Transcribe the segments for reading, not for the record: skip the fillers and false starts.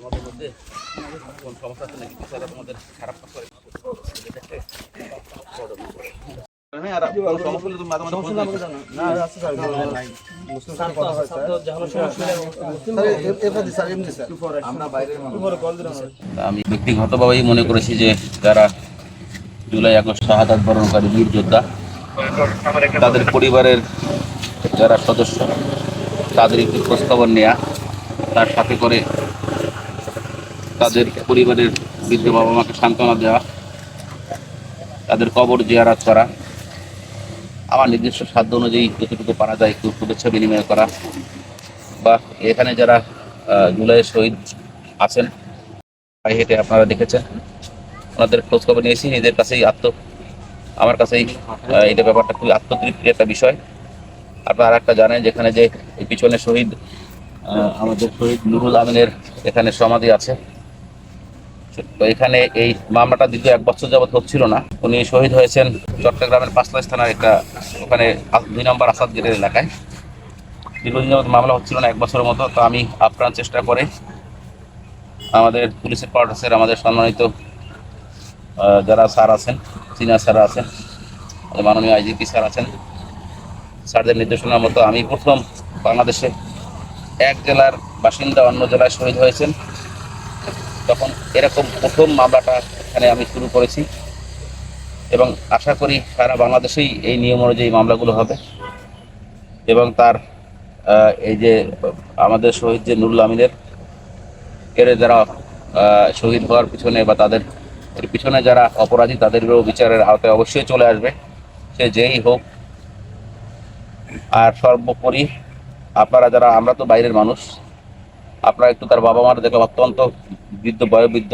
তোমাদের মধ্যে কোন সমস্যা আছে নাকি কিছু তোমাদের খারাপ কাজ করে আমি ব্যক্তিগতভাবেই মনে করেছি যে যারা জুলাই আগস্ট শাহাদাত বরণকারী বীর যোদ্ধা তাদের পরিবারের যারা সদস্য তাদের একটু খোঁজখবর নেওয়া, তার সাথে করে তাদের পরিবারের বৃদ্ধ বাবা মাকে সান্ত্বনা দেওয়া, তাদের কবর জিয়ারত করা, আমার নির্দিষ্ট সাধ্য অনুযায়ী যতটুকু পারা যায় একটু শুভেচ্ছা বিনিময় করা, বা এখানে যারা জুলাই শহীদ আছেন পায়ে হেঁটে আপনারা দেখেছেন, ওনাদের খোঁজখবর নিয়েছি। নিজের কাছেই আমার কাছেই এটা ব্যাপারটা খুবই আত্মতৃপ্তির একটা বিষয়। আপনারা একটা জানেন যেখানে যে পিছনে শহীদ আমাদের শহীদ নুরুল আমিনের এখানে সমাধি আছে, তো এখানে এই মামলাটা দীর্ঘ 1 বছর যাবৎ হচ্ছিল না। উনি শহীদ হয়েছেন চট্টগ্রামের পাঁচলাইশ থানার একটা ওখানে 2 নম্বর আসাদ গেটের এলাকায়। দীর্ঘদিন যাবৎ মামলা হচ্ছিল না, 1 বছরের মতো। তো আমি আপ্রাণ চেষ্টা করে আমাদের পুলিশের কোয়ার্টার্সের আমাদের সম্মানিত যারা স্যার আছেন, সিনিয়র স্যার আছেন, মাননীয় আইজিপি স্যার আছেন, স্যারদের নির্দেশনার মতো আমি প্রথম বাংলাদেশে এক জেলার বাসিন্দা অন্য জেলায় শহীদ হয়েছেন, তখন এরকম প্রথম মামলাটা এখানে আমি শুরু করেছি এবং আশা করি সারা বাংলাদেশেই এই নিয়ম অনুযায়ী মামলাগুলো হবে। এবং তার এই যে আমাদের শহীদ যে নুরুল আমিনের এর যারা শহীদ হওয়ার পিছনে বা তাদের এর পিছনে যারা অপরাধী তাদেরও বিচারের আওতায় অবশ্যই চলে আসবে, সে যেই হোক। আর সর্বোপরি আপনারা যারা, আমরা তো বাইরের মানুষ, আপনারা একটু তার বাবা মার দেখলাম অত্যন্ত বৃদ্ধ বয়োবৃদ্ধ,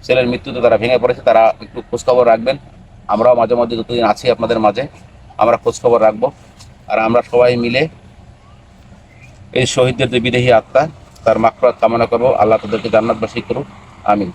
ছেলের মৃত্যুতে তারা ভেঙে পড়েছে, তারা একটু খোঁজখবর রাখবেন। আমরাও মাঝে মধ্যে যতদিন আছি আপনাদের মাঝে আমরা খোঁজখবর রাখবো। আর আমরা সবাই মিলে এই শহীদদের যে বিদেহী আত্মা তার মাগফিরাত কামনা করবো, আল্লাহ তাদেরকে জান্নাতবাসী করুক, আমিন।